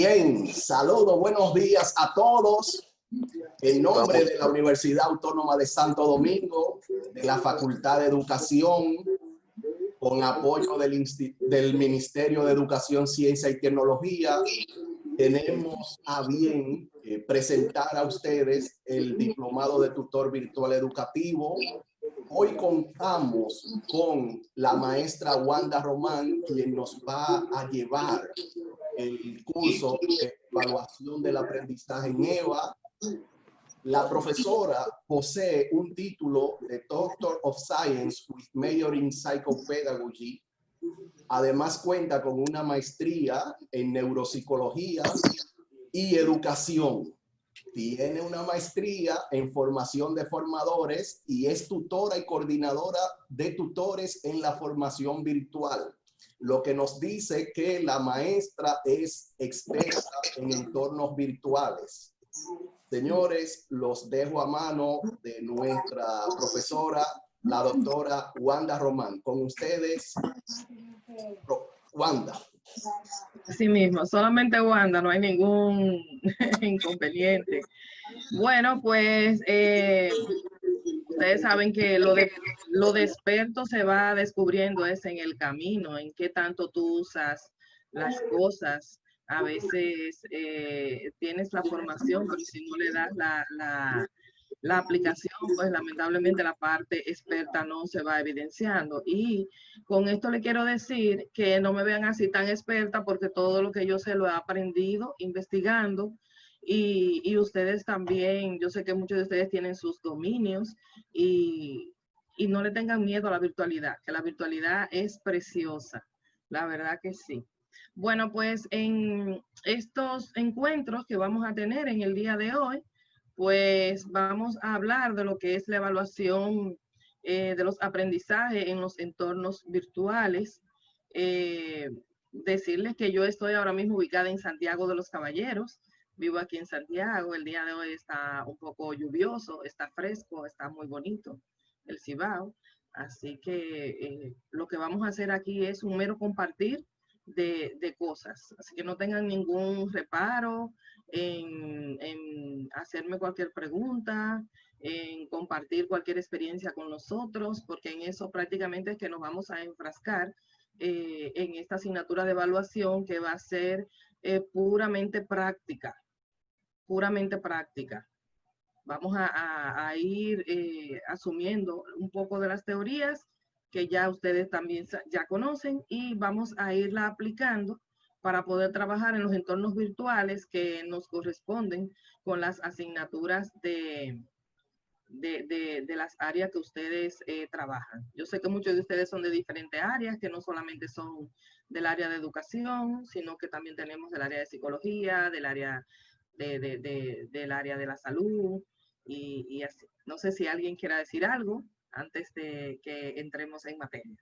Bien, saludos, buenos días a todos. En nombre de la Universidad Autónoma de Santo Domingo, de la Facultad de Educación, con apoyo del Ministerio de Educación, Ciencia y Tecnología, tenemos a bien presentar a ustedes el Diplomado de Tutor Virtual Educativo. Hoy contamos con la maestra Wanda Román, quien nos va a llevar el curso de evaluación del aprendizaje en EVA. La profesora posee un título de Doctor of Science with Major in Psychopedagogy. Además cuenta con una maestría en neuropsicología y educación. Tiene una maestría en formación de formadores y es tutora y coordinadora de tutores en la formación virtual, lo que nos dice que la maestra es experta en entornos virtuales. Señores, los dejo a mano de nuestra profesora, la doctora Wanda Román. Con ustedes, Wanda. Así mismo, solamente Wanda, no hay ningún inconveniente. Bueno, pues ustedes saben que lo de experto se va descubriendo es en el camino, en qué tanto tú usas las cosas. A veces tienes la formación, pero si no le das la aplicación, pues lamentablemente la parte experta no se va evidenciando. Y con esto le quiero decir que no me vean así tan experta, porque todo lo que yo sé lo he aprendido investigando. Y ustedes también, yo sé que muchos de ustedes tienen sus dominios y no le tengan miedo a la virtualidad, que la virtualidad es preciosa, la verdad que sí. Bueno, pues en estos encuentros que vamos a tener en el día de hoy, pues vamos a hablar de lo que es la evaluación de los aprendizajes en los entornos virtuales. Decirles que yo estoy ahora mismo ubicada en Santiago de los Caballeros. Vivo aquí en Santiago. El día de hoy está un poco lluvioso, está fresco, está muy bonito el Cibao. Así que lo que vamos a hacer aquí es un mero compartir de cosas. Así que no tengan ningún reparo en hacerme cualquier pregunta, en compartir cualquier experiencia con nosotros, porque en eso prácticamente es que nos vamos a enfrascar en esta asignatura de evaluación, que va a ser puramente práctica, puramente práctica. Vamos a ir asumiendo un poco de las teorías que ya ustedes también ya conocen, y vamos a irla aplicando para poder trabajar en los entornos virtuales que nos corresponden con las asignaturas de las áreas que ustedes trabajan. Yo sé que muchos de ustedes son de diferentes áreas, que no solamente son del área de educación, sino que también tenemos del área de psicología, del área del área de la salud y así. No sé si alguien quiera decir algo antes de que entremos en materia.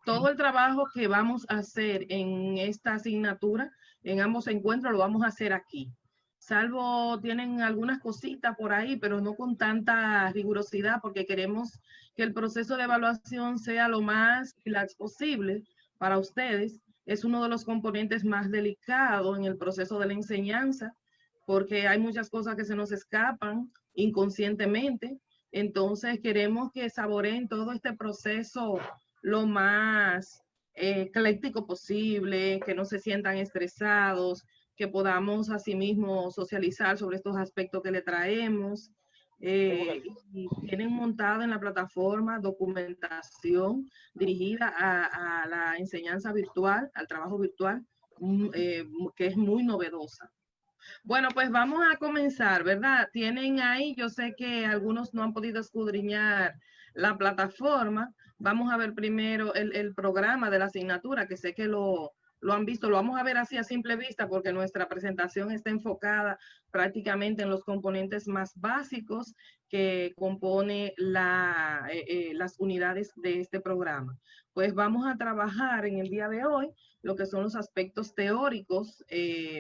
Todo el trabajo que vamos a hacer en esta asignatura, en ambos encuentros, lo vamos a hacer aquí. Salvo tienen algunas cositas por ahí, pero no con tanta rigurosidad, porque queremos que el proceso de evaluación sea lo más relax posible para ustedes. Es uno de los componentes más delicados en el proceso de la enseñanza, porque hay muchas cosas que se nos escapan inconscientemente. Entonces queremos que saboreen todo este proceso lo más ecléctico posible, que no se sientan estresados, que podamos asimismo socializar sobre estos aspectos que le traemos. Y tienen montada en la plataforma documentación dirigida a la enseñanza virtual, al trabajo virtual, que es muy novedosa. Bueno, pues vamos a comenzar, ¿verdad? Tienen ahí, yo sé que algunos no han podido escudriñar la plataforma. Vamos a ver primero el programa de la asignatura, que sé que lo han visto. Lo vamos a ver así a simple vista, porque nuestra presentación está enfocada prácticamente en los componentes más básicos que compone las unidades de este programa. Pues vamos a trabajar en el día de hoy lo que son los aspectos teóricos.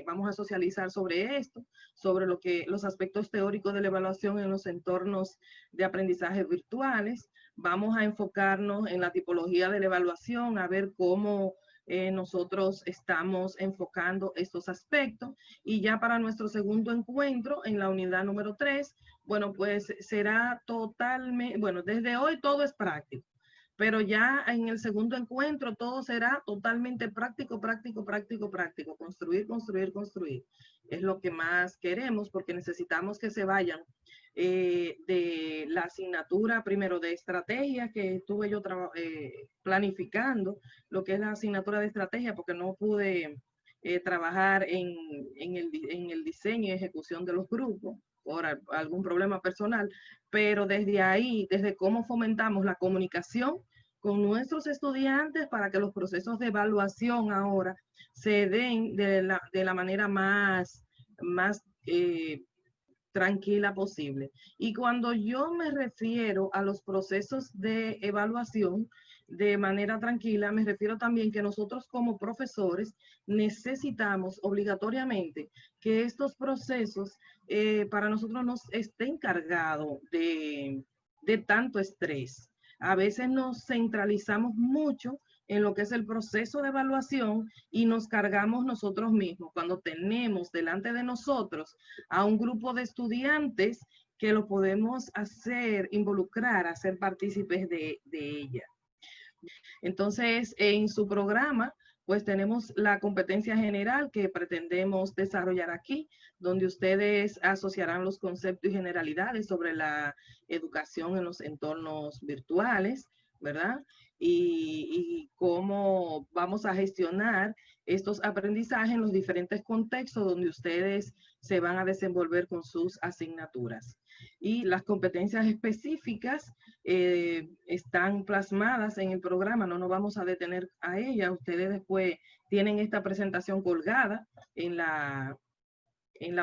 Vamos a socializar sobre esto, sobre los aspectos teóricos de la evaluación en los entornos de aprendizaje virtuales. Vamos a enfocarnos en la tipología de la evaluación, a ver cómo nosotros estamos enfocando estos aspectos. Y ya para nuestro segundo encuentro, en la unidad número 3, bueno, pues será totalmente, bueno, desde hoy todo es práctico, pero ya en el segundo encuentro todo será totalmente práctico, práctico, práctico, práctico. Construir, construir, construir. Es lo que más queremos, porque necesitamos que se vayan de la asignatura primero de estrategia que estuve yo planificando, lo que es la asignatura de estrategia, porque no pude trabajar en el diseño y ejecución de los grupos por algún problema personal, pero desde ahí, desde cómo fomentamos la comunicación con nuestros estudiantes para que los procesos de evaluación ahora se den de la manera más tranquila posible. Y cuando yo me refiero a los procesos de evaluación de manera tranquila, me refiero también que nosotros como profesores necesitamos obligatoriamente que estos procesos para nosotros nos estén cargados de tanto estrés. A veces nos centralizamos mucho en lo que es el proceso de evaluación y nos cargamos nosotros mismos cuando tenemos delante de nosotros a un grupo de estudiantes que lo podemos hacer, involucrar, hacer partícipes de ella. Entonces, en su programa, pues tenemos la competencia general que pretendemos desarrollar aquí, donde ustedes asociarán los conceptos y generalidades sobre la educación en los entornos virtuales, ¿verdad? Y cómo vamos a gestionar estos aprendizajes en los diferentes contextos donde ustedes se van a desenvolver con sus asignaturas. Y las competencias específicas están plasmadas en el programa, no nos vamos a detener a ellas. Ustedes después tienen esta presentación colgada en la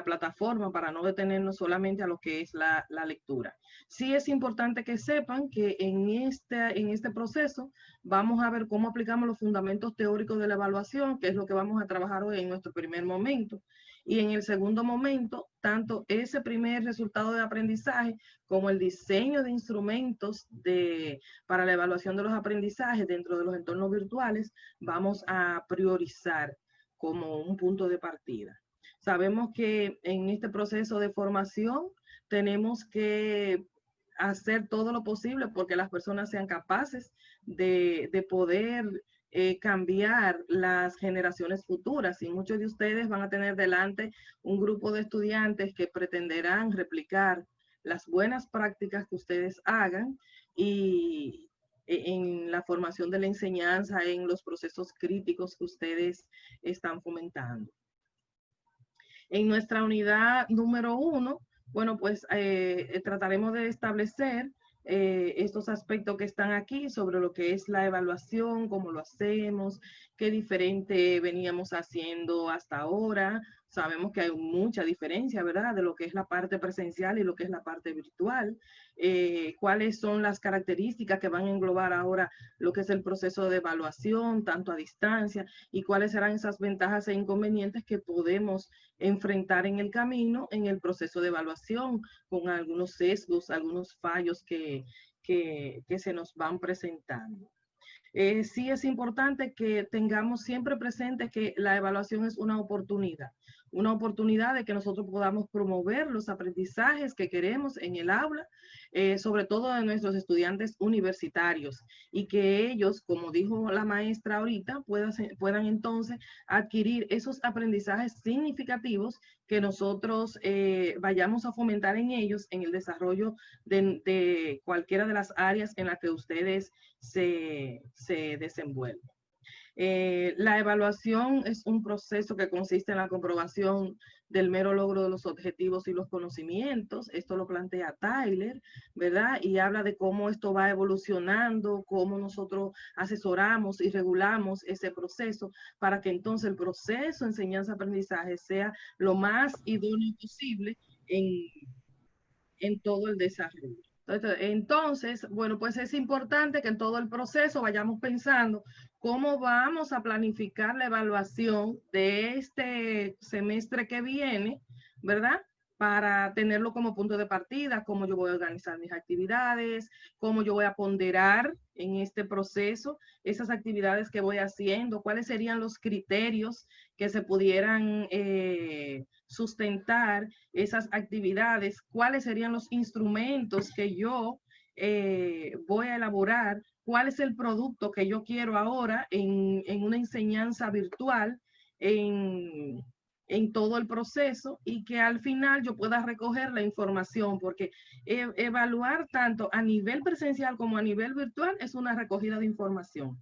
plataforma para no detenernos solamente a lo que es la lectura. Sí es importante que sepan que en este proceso vamos a ver cómo aplicamos los fundamentos teóricos de la evaluación, que es lo que vamos a trabajar hoy en nuestro primer momento. Y en el segundo momento, tanto ese primer resultado de aprendizaje como el diseño de instrumentos para la evaluación de los aprendizajes dentro de los entornos virtuales, vamos a priorizar como un punto de partida. Sabemos que en este proceso de formación tenemos que hacer todo lo posible porque las personas sean capaces de poder cambiar las generaciones futuras. Y muchos de ustedes van a tener delante un grupo de estudiantes que pretenderán replicar las buenas prácticas que ustedes hagan y en la formación de la enseñanza, en los procesos críticos que ustedes están fomentando. En nuestra unidad número 1, bueno, pues trataremos de establecer estos aspectos que están aquí sobre lo que es la evaluación, cómo lo hacemos, qué diferente veníamos haciendo hasta ahora. Sabemos que hay mucha diferencia, ¿verdad?, de lo que es la parte presencial y lo que es la parte virtual. Cuáles son las características que van a englobar ahora lo que es el proceso de evaluación, tanto a distancia, y cuáles serán esas ventajas e inconvenientes que podemos enfrentar en el camino, en el proceso de evaluación, con algunos sesgos, algunos fallos que se nos van presentando. Sí es importante que tengamos siempre presente que la evaluación es una oportunidad de que nosotros podamos promover los aprendizajes que queremos en el aula, sobre todo de nuestros estudiantes universitarios, y que ellos, como dijo la maestra ahorita, puedan entonces adquirir esos aprendizajes significativos que nosotros vayamos a fomentar en ellos en el desarrollo de cualquiera de las áreas en las que ustedes se desenvuelven. La evaluación es un proceso que consiste en la comprobación del mero logro de los objetivos y los conocimientos. Esto lo plantea Tyler, ¿verdad? Y habla de cómo esto va evolucionando, cómo nosotros asesoramos y regulamos ese proceso para que entonces el proceso de enseñanza-aprendizaje sea lo más idóneo posible en todo el desarrollo. Entonces, bueno, pues es importante que en todo el proceso vayamos pensando cómo vamos a planificar la evaluación de este semestre que viene, ¿verdad? para tenerlo como punto de partida, cómo yo voy a organizar mis actividades, cómo yo voy a ponderar en este proceso esas actividades que voy haciendo, cuáles serían los criterios que se pudieran sustentar esas actividades, cuáles serían los instrumentos que yo voy a elaborar, cuál es el producto que yo quiero ahora en una enseñanza virtual, en todo el proceso, y que al final yo pueda recoger la información, porque evaluar tanto a nivel presencial como a nivel virtual es una recogida de información.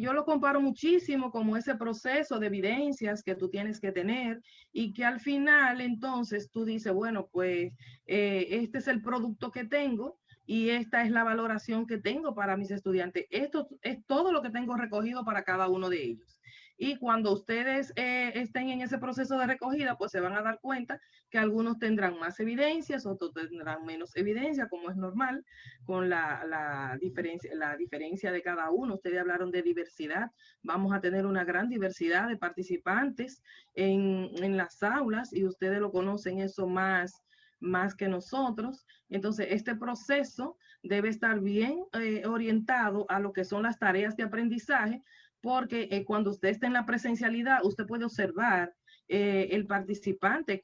Yo lo comparo muchísimo como ese proceso de evidencias que tú tienes que tener y que al final entonces tú dices, bueno, pues este es el producto que tengo y esta es la valoración que tengo para mis estudiantes. Esto es todo lo que tengo recogido para cada uno de ellos. Y cuando ustedes estén en ese proceso de recogida, pues se van a dar cuenta que algunos tendrán más evidencias, otros tendrán menos evidencia, como es normal, con la diferencia de cada uno. Ustedes hablaron de diversidad. Vamos a tener una gran diversidad de participantes en las aulas y ustedes lo conocen eso más que nosotros. Entonces, este proceso debe estar bien orientado a lo que son las tareas de aprendizaje, porque cuando usted está en la presencialidad, usted puede observar el participante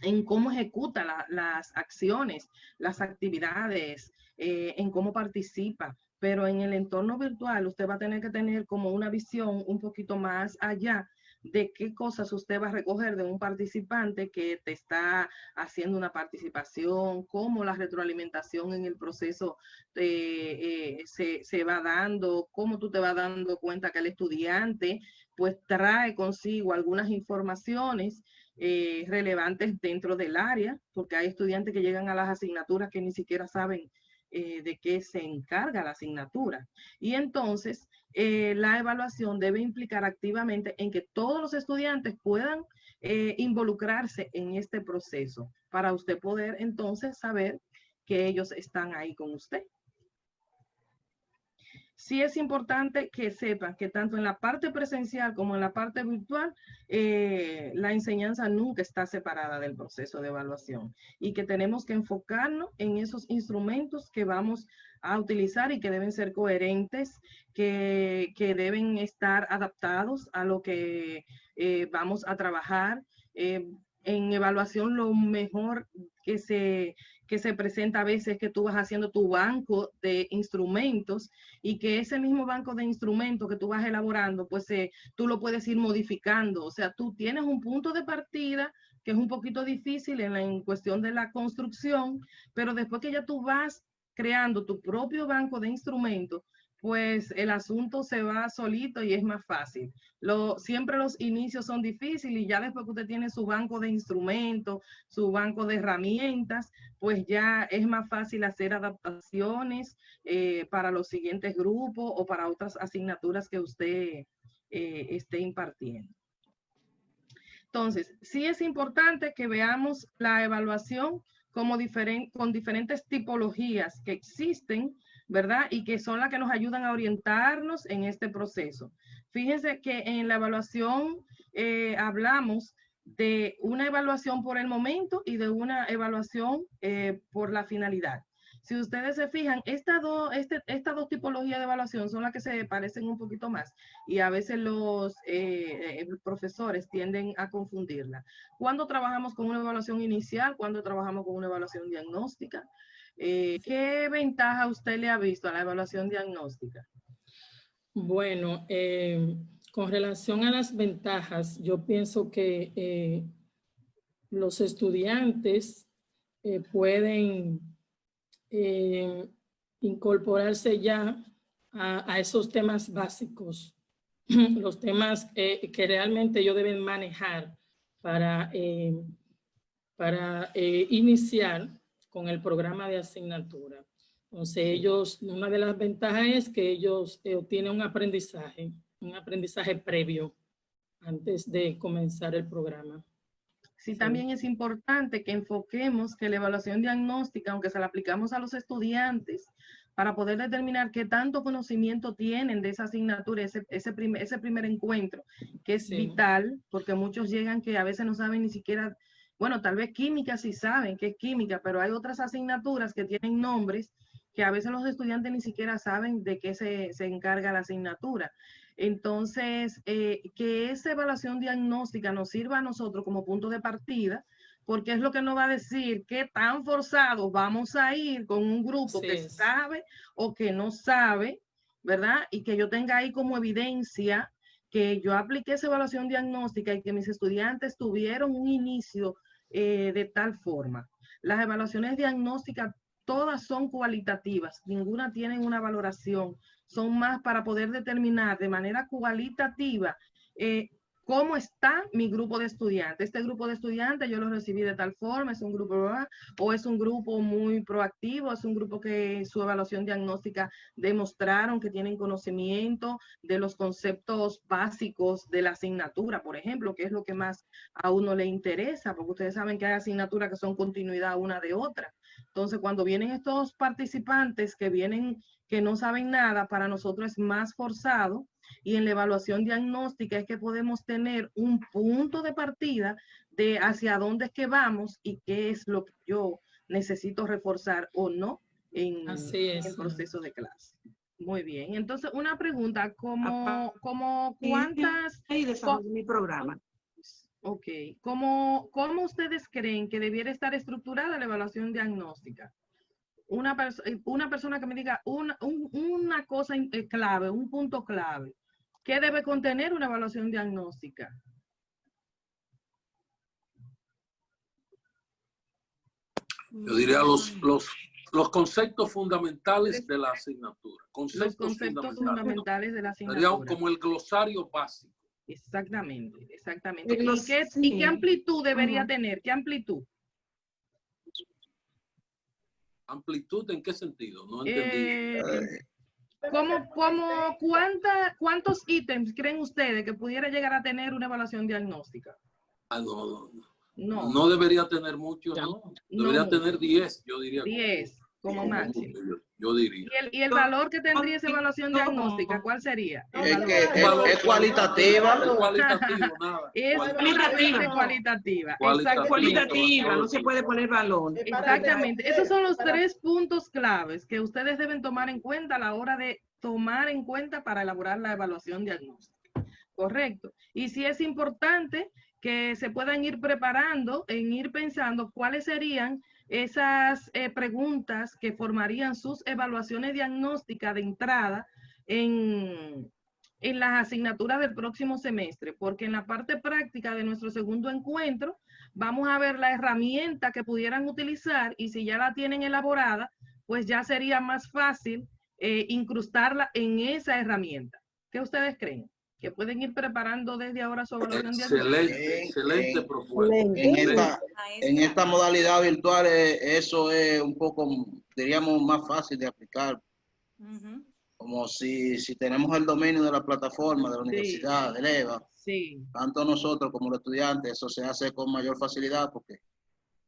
en cómo ejecuta las acciones, las actividades, en cómo participa. Pero en el entorno virtual usted va a tener que tener como una visión un poquito más allá de qué cosas usted va a recoger de un participante que te está haciendo una participación, cómo la retroalimentación en el proceso se va dando, cómo tú te vas dando cuenta que el estudiante pues trae consigo algunas informaciones relevantes dentro del área, porque hay estudiantes que llegan a las asignaturas que ni siquiera saben de qué se encarga la asignatura. Y entonces, la evaluación debe implicar activamente en que todos los estudiantes puedan involucrarse en este proceso para usted poder entonces saber que ellos están ahí con usted. Sí es importante que sepan que tanto en la parte presencial como en la parte virtual, la enseñanza nunca está separada del proceso de evaluación y que tenemos que enfocarnos en esos instrumentos que vamos a utilizar y que deben ser coherentes, que deben estar adaptados a lo que vamos a trabajar. En evaluación, lo mejor que se presenta a veces es que tú vas haciendo tu banco de instrumentos y que ese mismo banco de instrumentos que tú vas elaborando, pues tú lo puedes ir modificando. O sea, tú tienes un punto de partida que es un poquito difícil en cuestión de la construcción, pero después que ya tú vas creando tu propio banco de instrumentos, pues el asunto se va solito y es más fácil. Siempre los inicios son difíciles y ya después que usted tiene su banco de instrumentos, su banco de herramientas, pues ya es más fácil hacer adaptaciones para los siguientes grupos o para otras asignaturas que usted esté impartiendo. Entonces, sí es importante que veamos la evaluación como con diferentes tipologías que existen, ¿verdad? Y que son las que nos ayudan a orientarnos en este proceso. Fíjense que en la evaluación hablamos de una evaluación por el momento y de una evaluación por la finalidad. Si ustedes se fijan, estas dos tipologías de evaluación son las que se parecen un poquito más y a veces los profesores tienden a confundirla. ¿Cuándo trabajamos con una evaluación inicial? ¿Cuándo trabajamos con una evaluación diagnóstica? ¿Qué ventaja usted le ha visto a la evaluación diagnóstica? Bueno, con relación a las ventajas, yo pienso que los estudiantes pueden incorporarse ya a esos temas básicos, los temas que realmente ellos deben manejar para iniciar con el programa de asignatura. Entonces ellos, una de las ventajas es que ellos obtienen un aprendizaje previo antes de comenzar el programa. Sí, también es importante que enfoquemos que la evaluación diagnóstica, aunque se la aplicamos a los estudiantes, para poder determinar qué tanto conocimiento tienen de esa asignatura, ese primer encuentro, que es vital, porque muchos llegan que a veces no saben ni siquiera Bueno, tal vez química sí saben que es química, pero hay otras asignaturas que tienen nombres que a veces los estudiantes ni siquiera saben de qué se encarga la asignatura. Entonces, que esa evaluación diagnóstica nos sirva a nosotros como punto de partida, porque es lo que nos va a decir qué tan forzados vamos a ir con un grupo que sabe o que no sabe, ¿verdad? Y que yo tenga ahí como evidencia que yo apliqué esa evaluación diagnóstica y que mis estudiantes tuvieron un inicio de tal forma. Las evaluaciones diagnósticas todas son cualitativas, ninguna tiene una valoración, son más para poder determinar de manera cualitativa cómo está mi grupo de estudiantes. Este grupo de estudiantes yo lo recibí de tal forma, es un grupo o es un grupo muy proactivo, es un grupo que su evaluación diagnóstica demostraron que tienen conocimiento de los conceptos básicos de la asignatura, por ejemplo, que es lo que más a uno le interesa, porque ustedes saben que hay asignaturas que son continuidad una de otra. Entonces, cuando vienen estos participantes que vienen, que no saben nada, para nosotros es más forzado, y en la evaluación diagnóstica es que podemos tener un punto de partida de hacia dónde es que vamos y qué es lo que yo necesito reforzar o no en el proceso de clase. Muy bien. Entonces, una pregunta, como ¿cuántas? Y desarrollo mi programa. Ok. ¿Cómo ustedes creen que debiera estar estructurada la evaluación diagnóstica? Una persona que me diga una cosa clave, un punto clave. ¿Qué debe contener una evaluación diagnóstica? Yo diría los conceptos fundamentales de la asignatura. Los conceptos fundamentales de la asignatura. Sería como el glosario básico. Exactamente, exactamente. ¿Y qué amplitud debería tener? ¿Qué amplitud? ¿Amplitud en qué sentido? No entendí. ¿Cuántos ítems creen ustedes que pudiera llegar a tener una evaluación diagnóstica? No debería tener mucho, ¿no? Debería tener 10, yo diría. 10 como máximo. Yo diría. ¿Y el valor que tendría esa evaluación diagnóstica, cuál sería? Es cualitativa. Es cualitativo, nada. Es cualitativa. Cualitativa, no se puede poner valor. Exactamente. Esos son los 3 puntos claves que ustedes deben tomar en cuenta a la hora de tomar en cuenta para elaborar la evaluación diagnóstica. Correcto. Y sí es importante que se puedan ir preparando, en ir pensando cuáles serían esas preguntas que formarían sus evaluaciones diagnósticas de entrada en las asignaturas del próximo semestre, porque en la parte práctica de nuestro segundo encuentro vamos a ver la herramienta que pudieran utilizar y si ya la tienen elaborada, pues ya sería más fácil incrustarla en esa herramienta. ¿Qué ustedes creen? Que pueden ir preparando desde ahora su evaluación diagnóstica. Excelente propuesta. En esta modalidad virtual eso es un poco, diríamos, más fácil de aplicar. Como si tenemos el dominio de la plataforma, de la universidad, del EVA, tanto nosotros como los estudiantes, eso se hace con mayor facilidad porque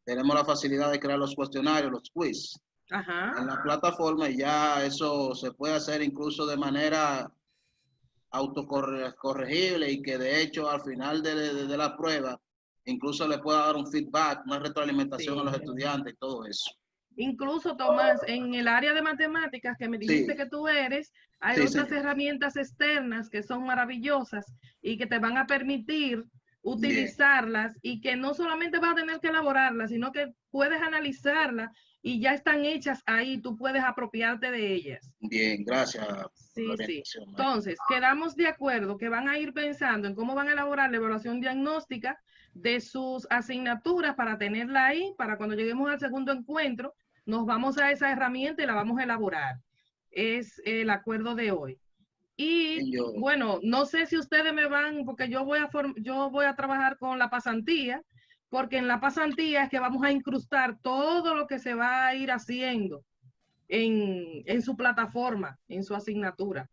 tenemos la facilidad de crear los cuestionarios, los quiz en la plataforma y ya eso se puede hacer incluso de manera autocorregible y que de hecho al final de la prueba incluso le pueda dar un feedback, una retroalimentación a los estudiantes y todo eso. Incluso, Tomás, en el área de matemáticas que me dijiste que tú eres, hay otras herramientas externas que son maravillosas y que te van a permitir utilizarlas y que no solamente vas a tener que elaborarlas, sino que puedes analizarlas y ya están hechas ahí, tú puedes apropiarte de ellas. Bien, gracias. Sí. Entonces, quedamos de acuerdo que van a ir pensando en cómo van a elaborar la evaluación diagnóstica de sus asignaturas para tenerla ahí, para cuando lleguemos al segundo encuentro, nos vamos a esa herramienta y la vamos a elaborar. Es el acuerdo de hoy. Y bueno, no sé si ustedes me van, porque yo voy a trabajar con la pasantía, porque en la pasantía es que vamos a incrustar todo lo que se va a ir haciendo en su plataforma, en su asignatura.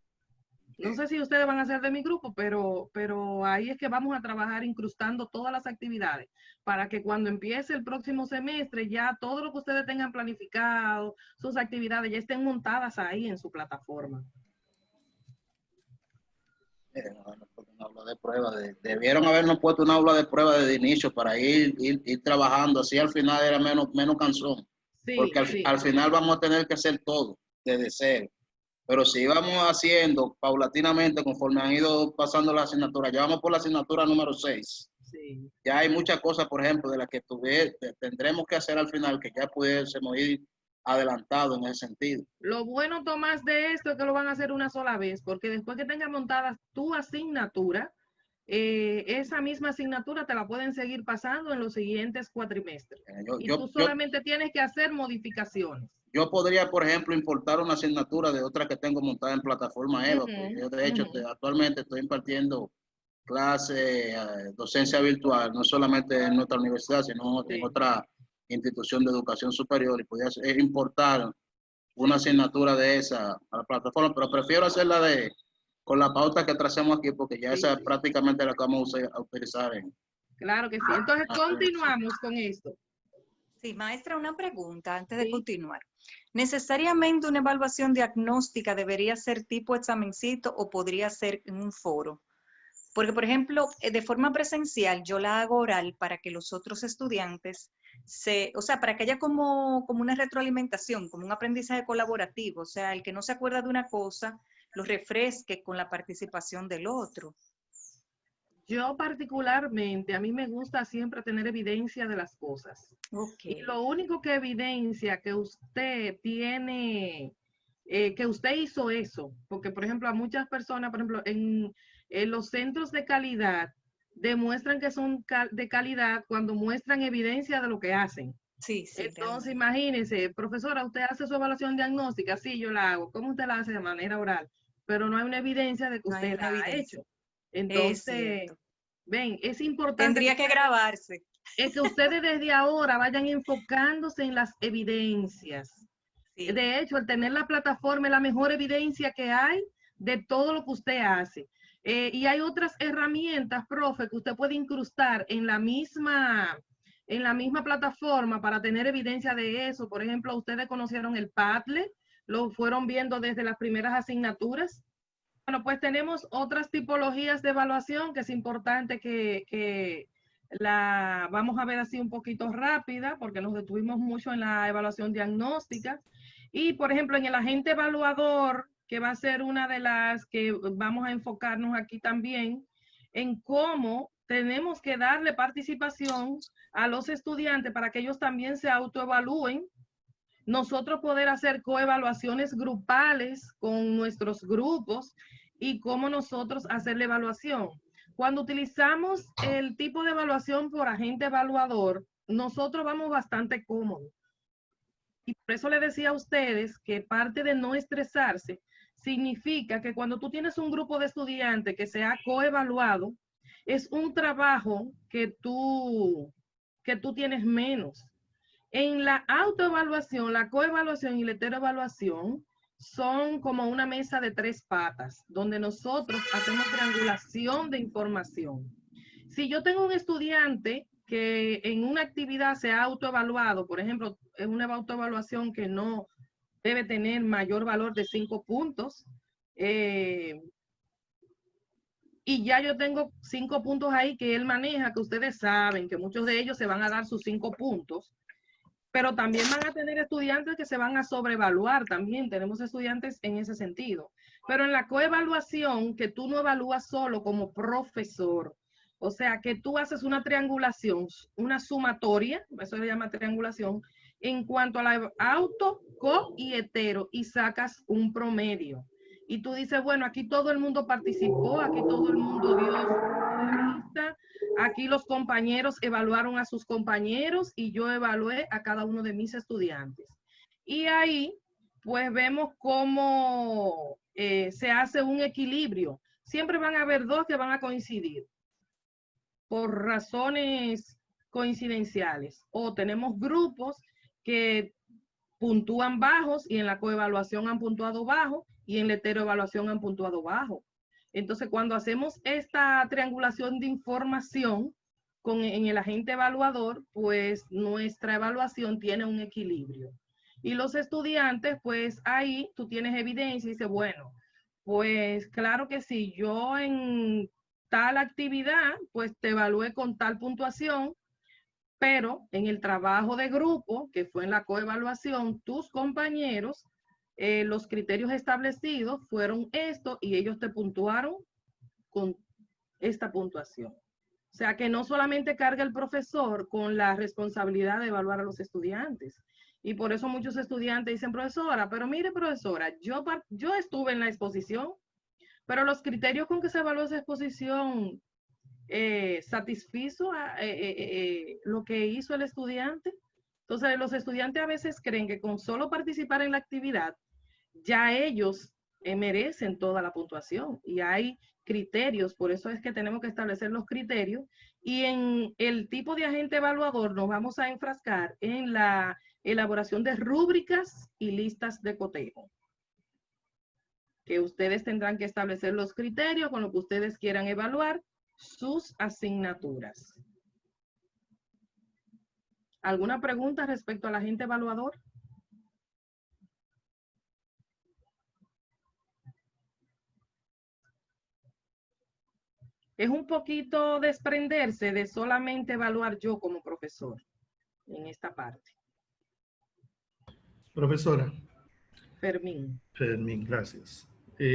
No sé si ustedes van a ser de mi grupo, pero ahí es que vamos a trabajar incrustando todas las actividades para que cuando empiece el próximo semestre ya todo lo que ustedes tengan planificado, sus actividades ya estén montadas ahí en su plataforma. Un aula de prueba. Debieron habernos puesto una aula de prueba desde inicio para ir trabajando. Así al final era menos cansón. Sí, Porque sí. al final vamos a tener que hacer todo desde cero. Pero si íbamos haciendo paulatinamente conforme han ido pasando las asignaturas, ya vamos por la asignatura número 6. Sí. Ya hay muchas cosas, por ejemplo, de las que tendremos que hacer al final, que ya pudiésemos ir adelantado en ese sentido. Lo bueno, Tomás, de esto es que lo van a hacer una sola vez, porque después que tengas montada tu asignatura, esa misma asignatura te la pueden seguir pasando en los siguientes cuatrimestres. Y tú solamente tienes que hacer modificaciones. Yo podría, por ejemplo, importar una asignatura de otra que tengo montada en plataforma EVA. Porque yo, de hecho, actualmente estoy impartiendo clase, docencia virtual, no solamente en nuestra universidad, sino en otra institución de educación superior, y podría importar una asignatura de esa a la plataforma, pero prefiero hacerla con la pauta que tracemos aquí, porque ya esa prácticamente la que vamos a utilizar. Claro que sí. Entonces, continuamos con esto. Sí, maestra, una pregunta antes de continuar. ¿Necesariamente una evaluación diagnóstica debería ser tipo examencito o podría ser en un foro? Porque, por ejemplo, de forma presencial, yo la hago oral para que los otros estudiantes o sea, para que haya como una retroalimentación, como un aprendizaje colaborativo. O sea, el que no se acuerda de una cosa, lo refresque con la participación del otro. Yo particularmente, a mí me gusta siempre tener evidencia de las cosas. Okay. Y lo único que evidencia que usted tiene, que usted hizo eso, porque por ejemplo a muchas personas, por ejemplo, en los centros de calidad, demuestran que son de calidad cuando muestran evidencia de lo que hacen. Sí, sí. Entonces, imagínese, profesora, usted hace su evaluación diagnóstica, sí, yo la hago. ¿Cómo usted la hace? De manera oral. Pero no hay una evidencia de que usted la ha hecho. Entonces, ven, es importante. Tendría que grabarse. Es que ustedes desde ahora vayan enfocándose en las evidencias. Sí. De hecho, el tener la plataforma es la mejor evidencia que hay de todo lo que usted hace. Y hay otras herramientas, profe, que usted puede incrustar en la misma plataforma para tener evidencia de eso. Por ejemplo, ustedes conocieron el Padlet, lo fueron viendo desde las primeras asignaturas. Bueno, pues tenemos otras tipologías de evaluación que es importante que la vamos a ver así un poquito rápida, porque nos detuvimos mucho en la evaluación diagnóstica. Y, por ejemplo, en el agente evaluador, que va a ser una de las que vamos a enfocarnos aquí también, en cómo tenemos que darle participación a los estudiantes para que ellos también se autoevalúen. Nosotros poder hacer coevaluaciones grupales con nuestros grupos y cómo nosotros hacer la evaluación. Cuando utilizamos el tipo de evaluación por agente evaluador, nosotros vamos bastante cómodos. Y por eso le decía a ustedes que parte de no estresarse significa que cuando tú tienes un grupo de estudiantes que se ha coevaluado, es un trabajo que tú tienes menos. En la autoevaluación, la coevaluación y la heteroevaluación son como una mesa de 3 patas, donde nosotros hacemos triangulación de información. Si yo tengo un estudiante que en una actividad se ha autoevaluado, por ejemplo, en una autoevaluación que no debe tener mayor valor de 5 puntos, y ya yo tengo 5 puntos ahí que él maneja, que ustedes saben que muchos de ellos se van a dar sus 5 puntos, pero también van a tener estudiantes que se van a sobrevaluar, también tenemos estudiantes en ese sentido. Pero en la coevaluación, que tú no evalúas solo como profesor, o sea, que tú haces una triangulación, una sumatoria, eso se llama triangulación, en cuanto a la auto, co y hetero, y sacas un promedio. Y tú dices, bueno, aquí todo el mundo participó, aquí todo el mundo dio su punto de vista, aquí los compañeros evaluaron a sus compañeros y yo evalué a cada uno de mis estudiantes. Y ahí, pues vemos cómo se hace un equilibrio. Siempre van a haber dos que van a coincidir por razones coincidenciales. O tenemos grupos que puntúan bajos y en la coevaluación han puntuado bajo y en la heteroevaluación han puntuado bajo. Entonces, cuando hacemos esta triangulación de información en el agente evaluador, pues nuestra evaluación tiene un equilibrio. Y los estudiantes, pues ahí tú tienes evidencia y dices, bueno, pues claro que sí, yo en tal actividad, pues te evalué con tal puntuación, pero en el trabajo de grupo, que fue en la coevaluación, tus compañeros, los criterios establecidos fueron estos y ellos te puntuaron con esta puntuación. O sea, que no solamente carga el profesor con la responsabilidad de evaluar a los estudiantes. Y por eso muchos estudiantes dicen, profesora, pero mire, profesora, yo estuve en la exposición, pero los criterios con que se evaluó esa exposición satisfizo lo que hizo el estudiante. Entonces, los estudiantes a veces creen que con solo participar en la actividad, ya ellos merecen toda la puntuación. Y hay criterios, por eso es que tenemos que establecer los criterios. Y en el tipo de agente evaluador nos vamos a enfrascar en la elaboración de rúbricas y listas de cotejo, que ustedes tendrán que establecer los criterios con lo que ustedes quieran evaluar sus asignaturas. ¿Alguna pregunta respecto al agente evaluador? Es un poquito desprenderse de solamente evaluar yo como profesor en esta parte. Profesora. Fermín. Fermín, gracias.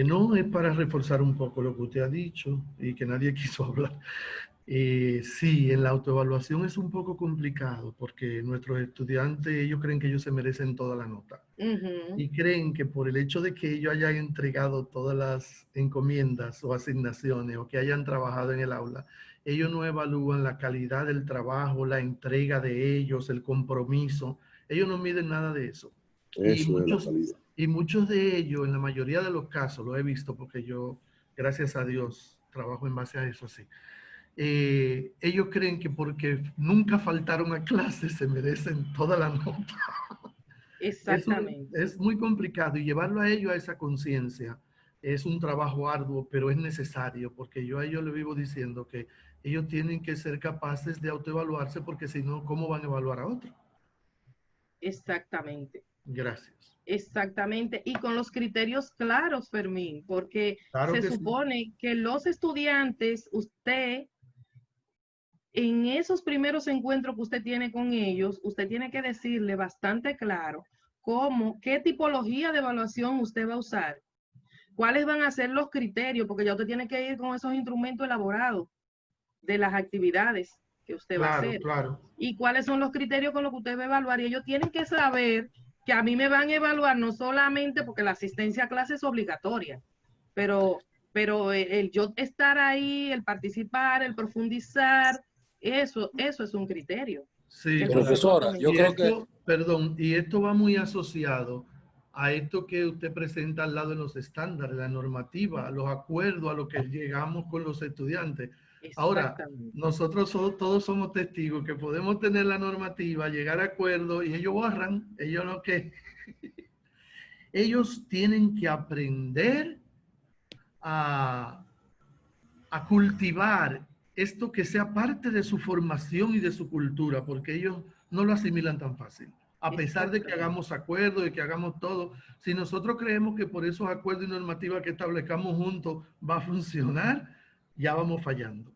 No es para reforzar un poco lo que usted ha dicho y que nadie quiso hablar. Sí, en la autoevaluación es un poco complicado porque nuestros estudiantes, ellos creen que ellos se merecen toda la nota. Y creen que por el hecho de que ellos hayan entregado todas las encomiendas o asignaciones o que hayan trabajado en el aula, ellos no evalúan la calidad del trabajo, la entrega de ellos, el compromiso. Ellos no miden nada de eso. Y muchos de ellos, en la mayoría de los casos, lo he visto porque yo, gracias a Dios, trabajo en base a eso así. Ellos creen que porque nunca faltaron a clases se merecen toda la nota. Exactamente. Es muy complicado y llevarlo a ellos a esa conciencia es un trabajo arduo, pero es necesario porque yo a ellos les vivo diciendo que ellos tienen que ser capaces de autoevaluarse porque si no, ¿cómo van a evaluar a otro? Exactamente. Gracias. Exactamente, y con los criterios claros, Fermín, porque claro se supone que los estudiantes, usted, en esos primeros encuentros que usted tiene con ellos, usted tiene que decirle bastante claro qué tipología de evaluación usted va a usar, cuáles van a ser los criterios, porque ya usted tiene que ir con esos instrumentos elaborados de las actividades que usted va a hacer. Claro. Y cuáles son los criterios con los que usted va a evaluar, y ellos tienen que saber que a mí me van a evaluar no solamente porque la asistencia a clase es obligatoria, pero el yo estar ahí, el participar, el profundizar, eso es un criterio. Sí, profesora, yo creo que... Perdón, y esto va muy asociado a esto que usted presenta al lado de los estándares, la normativa, los acuerdos a los que llegamos con los estudiantes. Ahora, nosotros todos somos testigos que podemos tener la normativa, llegar a acuerdos y ellos borran, ellos no que... Ellos tienen que aprender a cultivar esto que sea parte de su formación y de su cultura, porque ellos no lo asimilan tan fácil. A pesar de que hagamos acuerdos, de que hagamos todo, si nosotros creemos que por esos acuerdos y normativas que establezcamos juntos va a funcionar, ya vamos fallando.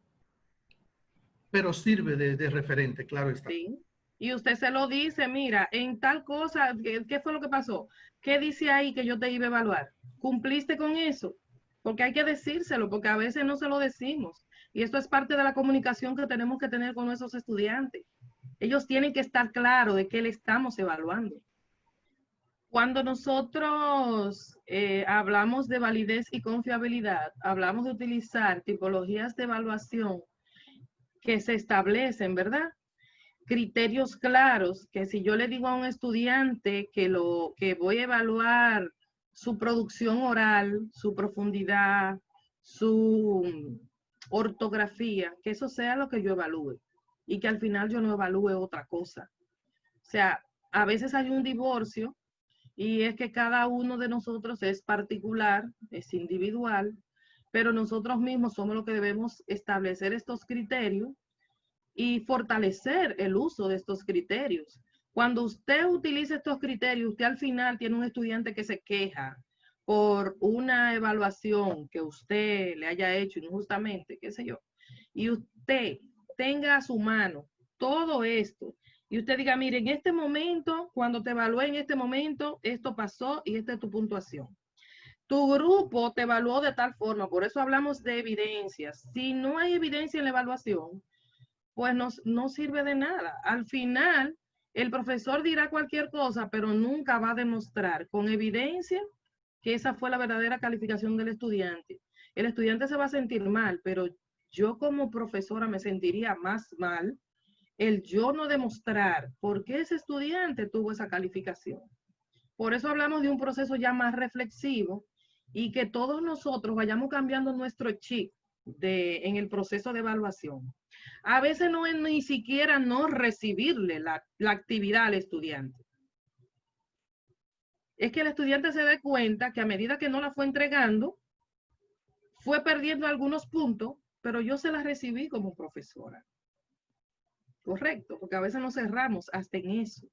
Pero sirve de referente, claro está. Sí. Y usted se lo dice, mira, en tal cosa, ¿qué fue lo que pasó? ¿Qué dice ahí que yo te iba a evaluar? ¿Cumpliste con eso? Porque hay que decírselo, porque a veces no se lo decimos. Y esto es parte de la comunicación que tenemos que tener con nuestros estudiantes. Ellos tienen que estar claros de qué le estamos evaluando. Cuando nosotros hablamos de validez y confiabilidad, hablamos de utilizar tipologías de evaluación que se establecen, ¿verdad? Criterios claros, que si yo le digo a un estudiante que voy a evaluar su producción oral, su profundidad, su ortografía, que eso sea lo que yo evalúe y que al final yo no evalúe otra cosa. O sea, a veces hay un divorcio y es que cada uno de nosotros es particular, es individual, pero nosotros mismos somos los que debemos establecer estos criterios y fortalecer el uso de estos criterios. Cuando usted utiliza estos criterios, usted al final tiene un estudiante que se queja por una evaluación que usted le haya hecho injustamente, qué sé yo, y usted tenga a su mano todo esto, y usted diga, mire, en este momento, cuando te evalué en este momento, esto pasó y esta es tu puntuación. Tu grupo te evaluó de tal forma, por eso hablamos de evidencias. Si no hay evidencia en la evaluación, pues no sirve de nada. Al final, el profesor dirá cualquier cosa, pero nunca va a demostrar con evidencia que esa fue la verdadera calificación del estudiante. El estudiante se va a sentir mal, pero yo como profesora me sentiría más mal el yo no demostrar por qué ese estudiante tuvo esa calificación. Por eso hablamos de un proceso ya más reflexivo y que todos nosotros vayamos cambiando nuestro chip en el proceso de evaluación. A veces no es ni siquiera no recibirle la actividad al estudiante. Es que el estudiante se dé cuenta que a medida que no la fue entregando, fue perdiendo algunos puntos, pero yo se la recibí como profesora. Correcto, porque a veces nos cerramos hasta en eso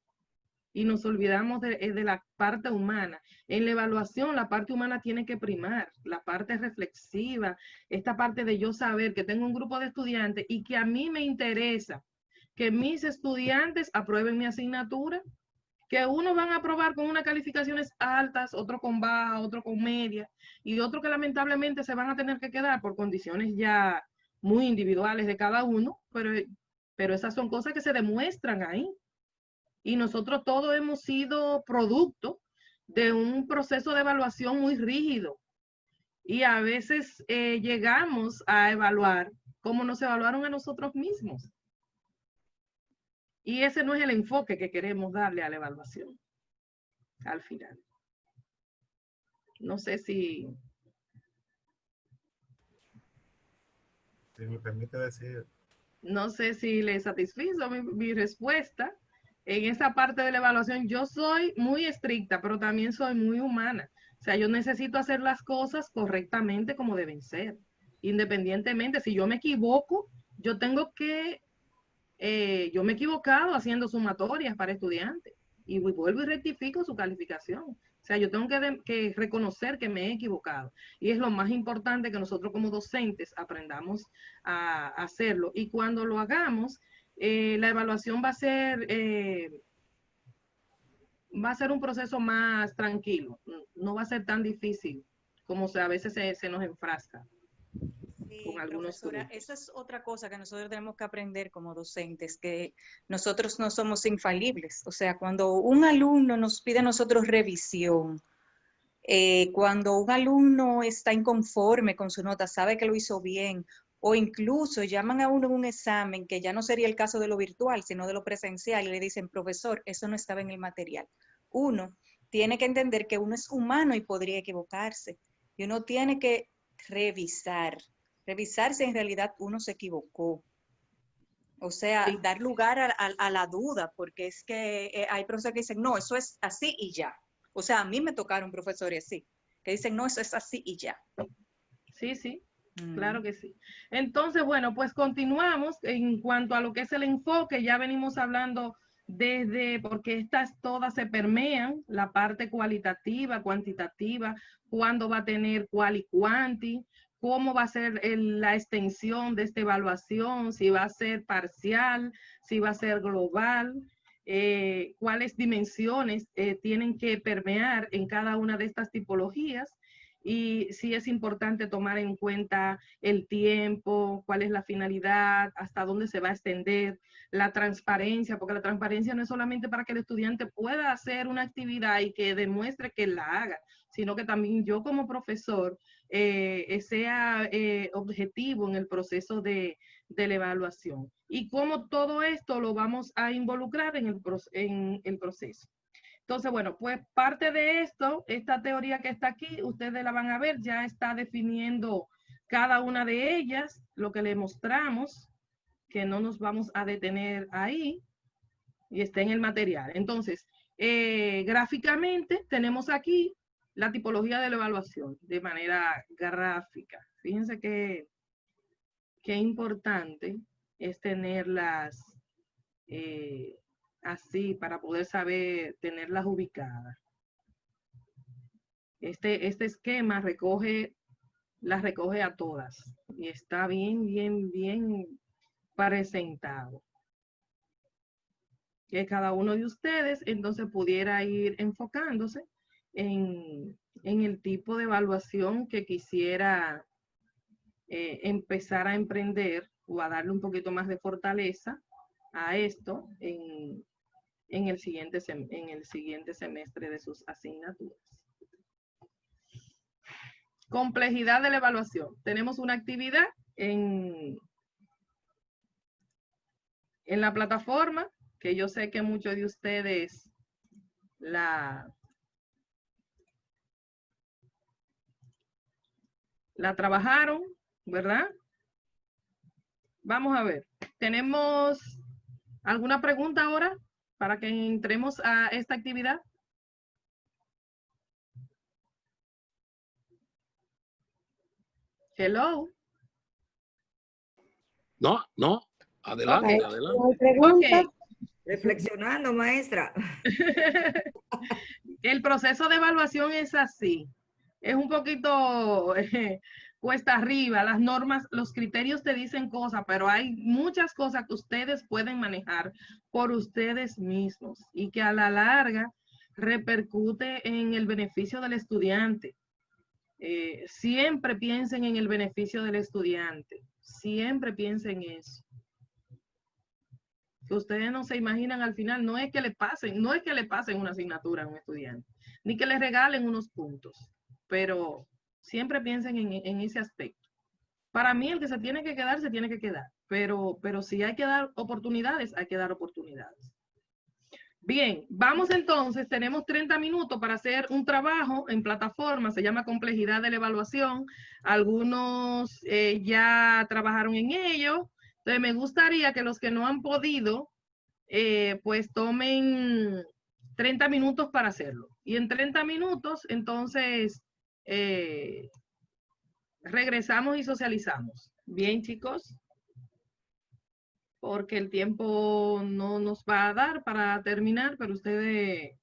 y nos olvidamos de la parte humana. En la evaluación, la parte humana tiene que primar, la parte reflexiva, esta parte de yo saber que tengo un grupo de estudiantes y que a mí me interesa que mis estudiantes aprueben mi asignatura, que unos van a aprobar con unas calificaciones altas, otro con baja, otro con media, y otros que lamentablemente se van a tener que quedar por condiciones ya muy individuales de cada uno, pero esas son cosas que se demuestran ahí. Y nosotros todos hemos sido producto de un proceso de evaluación muy rígido. Y a veces llegamos a evaluar como nos evaluaron a nosotros mismos. Y ese no es el enfoque que queremos darle a la evaluación al final. No sé si... Si me permite decir. No sé si le satisfizo mi respuesta. En esa parte de la evaluación yo soy muy estricta, pero también soy muy humana. O sea, yo necesito hacer las cosas correctamente como deben ser. Independientemente, si yo me equivoco, yo tengo que... yo me he equivocado haciendo sumatorias para estudiantes y vuelvo y rectifico su calificación. O sea, yo tengo que reconocer que me he equivocado. Y es lo más importante que nosotros como docentes aprendamos a hacerlo. Y cuando lo hagamos, la evaluación va a ser un proceso más tranquilo. No va a ser tan difícil como a veces se nos enfrasca. Sí, profesora, esa es otra cosa que nosotros tenemos que aprender como docentes, que nosotros no somos infalibles. O sea, cuando un alumno nos pide a nosotros revisión, cuando un alumno está inconforme con su nota, sabe que lo hizo bien, o incluso llaman a uno en un examen, que ya no sería el caso de lo virtual, sino de lo presencial, y le dicen, profesor, eso no estaba en el material. Uno tiene que entender que uno es humano y podría equivocarse, y uno tiene que revisar si en realidad uno se equivocó. O sea, sí, dar lugar a la duda, porque es que hay profesores que dicen, no, eso es así y ya. O sea, a mí me tocaron profesores así, que dicen, no, eso es así y ya. Sí, sí, claro que sí. Entonces, bueno, pues continuamos en cuanto a lo que es el enfoque. Ya venimos hablando porque estas todas se permean, la parte cualitativa, cuantitativa, cuándo va a tener cual y cuanti, cómo va a ser la extensión de esta evaluación, si va a ser parcial, si va a ser global, cuáles dimensiones tienen que permear en cada una de estas tipologías. Y sí es importante tomar en cuenta el tiempo, cuál es la finalidad, hasta dónde se va a extender, la transparencia, porque la transparencia no es solamente para que el estudiante pueda hacer una actividad y que demuestre que la haga, sino que también yo como profesor sea objetivo en el proceso de la evaluación. Y cómo todo esto lo vamos a involucrar en el proceso. Entonces, bueno, pues parte de esto, esta teoría que está aquí, ustedes la van a ver, ya está definiendo cada una de ellas, lo que le mostramos, que no nos vamos a detener ahí, y está en el material. Entonces, gráficamente tenemos aquí la tipología de la evaluación de manera gráfica. Fíjense qué importante es tenerlas así para poder saber tenerlas ubicadas. Este esquema las recoge a todas y está bien presentado. Que cada uno de ustedes entonces pudiera ir enfocándose en el tipo de evaluación que quisiera empezar a emprender o a darle un poquito más de fortaleza a esto en el siguiente semestre de sus asignaturas. Complejidad de la evaluación. Tenemos una actividad en la plataforma que yo sé que muchos de ustedes la trabajaron, ¿verdad? Vamos a ver. ¿Tenemos alguna pregunta ahora para que entremos a esta actividad? Hello. No. Adelante, Okay. adelante. Okay. Reflexionando, maestra. El proceso de evaluación es así. Es un poquito cuesta arriba. Las normas, los criterios te dicen cosas, pero hay muchas cosas que ustedes pueden manejar por ustedes mismos y que a la larga repercute en el beneficio del estudiante. Siempre piensen en el beneficio del estudiante. Siempre piensen en eso. Que ustedes no se imaginan al final, no es que le pasen una asignatura a un estudiante, ni que le regalen unos puntos, pero siempre piensen en ese aspecto. Para mí, el que se tiene que quedar, pero si hay que dar oportunidades, hay que dar oportunidades. Bien, vamos entonces, tenemos 30 minutos para hacer un trabajo en plataforma, se llama complejidad de la evaluación. Algunos ya trabajaron en ello. Entonces me gustaría que los que no han podido, pues tomen 30 minutos para hacerlo. Y en 30 minutos, entonces, regresamos y socializamos. Bien, chicos. Porque el tiempo no nos va a dar para terminar, pero ustedes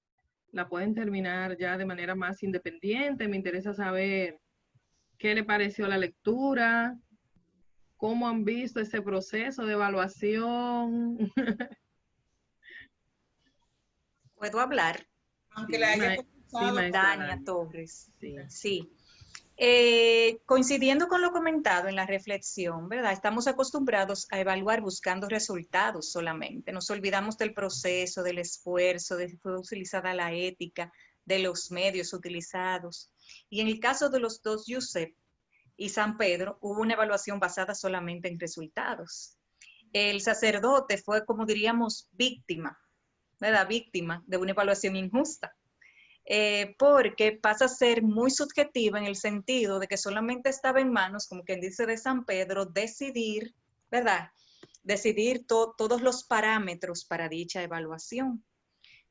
la pueden terminar ya de manera más independiente. Me interesa saber qué le pareció la lectura, cómo han visto ese proceso de evaluación. ¿Puedo hablar? Aunque la haya comenzado. Dania Torres. Sí. Sí. Coincidiendo con lo comentado en la reflexión, ¿verdad? Estamos acostumbrados a evaluar buscando resultados solamente. Nos olvidamos del proceso, del esfuerzo, de si fue utilizada la ética, de los medios utilizados. Y en el caso de los dos Giuseppe y San Pedro, hubo una evaluación basada solamente en resultados. El sacerdote fue, como diríamos, víctima, ¿verdad? Víctima de una evaluación injusta. Porque pasa a ser muy subjetiva en el sentido de que solamente estaba en manos, como quien dice de San Pedro, decidir, ¿verdad? Decidir todos los parámetros para dicha evaluación.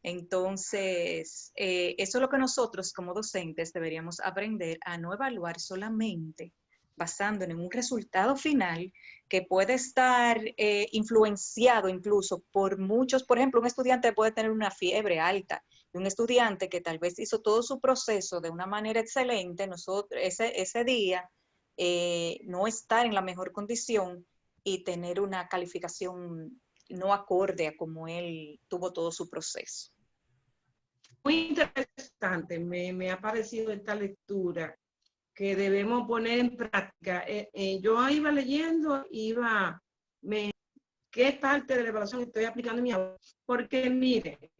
Entonces, eso es lo que nosotros como docentes deberíamos aprender a no evaluar solamente basándonos en un resultado final que puede estar influenciado incluso por muchos. Por ejemplo, un estudiante puede tener una fiebre alta, y un estudiante que tal vez hizo todo su proceso de una manera excelente, nosotros ese día no estar en la mejor condición y tener una calificación no acorde a como él tuvo todo su proceso. Muy interesante, me ha parecido esta lectura que debemos poner en práctica. Yo iba leyendo, qué parte de la evaluación estoy aplicando en mi aula, porque mire,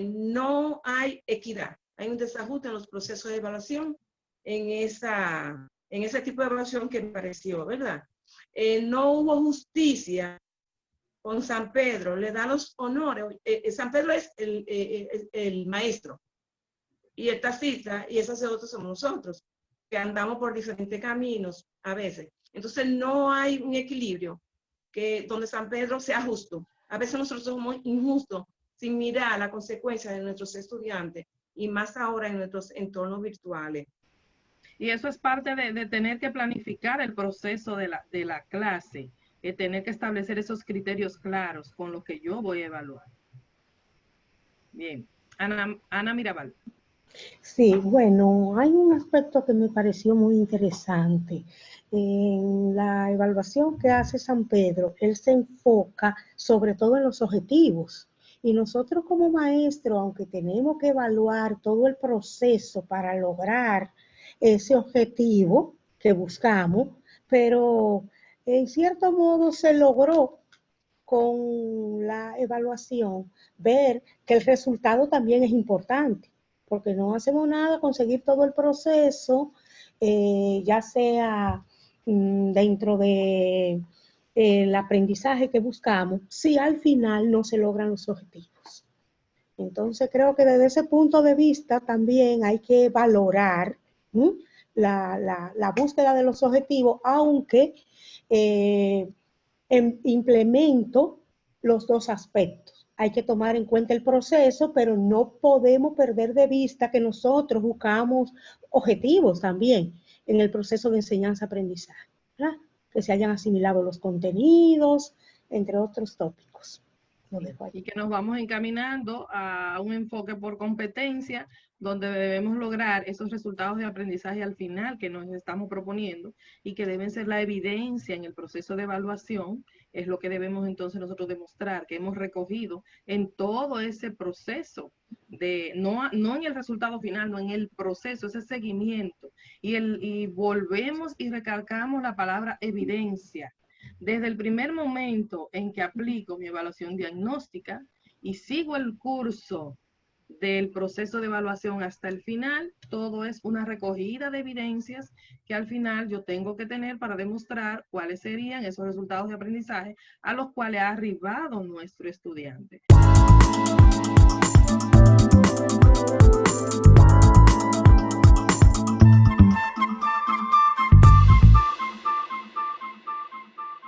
no hay equidad, hay un desajuste en los procesos de evaluación en ese tipo de evaluación que me pareció, ¿verdad? No hubo justicia con San Pedro, le da los honores. San Pedro es el maestro, y esta cita y ese sacerdote somos nosotros, que andamos por diferentes caminos a veces. Entonces no hay un equilibrio donde San Pedro sea justo. A veces nosotros somos injustos sin mirar la consecuencia de nuestros estudiantes y más ahora en nuestros entornos virtuales. Y eso es parte de tener que planificar el proceso de la clase, de tener que establecer esos criterios claros con los que yo voy a evaluar. Bien, Ana Mirabal. Sí, bueno, hay un aspecto que me pareció muy interesante. En la evaluación que hace San Pedro, él se enfoca sobre todo en los objetivos. Y nosotros como maestros, aunque tenemos que evaluar todo el proceso para lograr ese objetivo que buscamos, pero en cierto modo se logró con la evaluación ver que el resultado también es importante, porque no hacemos nada conseguir todo el proceso, ya sea dentro de el aprendizaje que buscamos, si al final no se logran los objetivos. Entonces creo que desde ese punto de vista también hay que valorar la búsqueda de los objetivos, aunque implemento los dos aspectos. Hay que tomar en cuenta el proceso, pero no podemos perder de vista que nosotros buscamos objetivos también en el proceso de enseñanza-aprendizaje, ¿verdad? Que se hayan asimilado los contenidos, entre otros tópicos. Y que nos vamos encaminando a un enfoque por competencia, donde debemos lograr esos resultados de aprendizaje al final que nos estamos proponiendo y que deben ser la evidencia en el proceso de evaluación, es lo que debemos entonces nosotros demostrar que hemos recogido en todo ese proceso, no en el resultado final, no en el proceso, ese seguimiento. Y volvemos y recalcamos la palabra evidencia. Desde el primer momento en que aplico mi evaluación diagnóstica y sigo el curso del proceso de evaluación hasta el final, todo es una recogida de evidencias que al final yo tengo que tener para demostrar cuáles serían esos resultados de aprendizaje a los cuales ha arribado nuestro estudiante.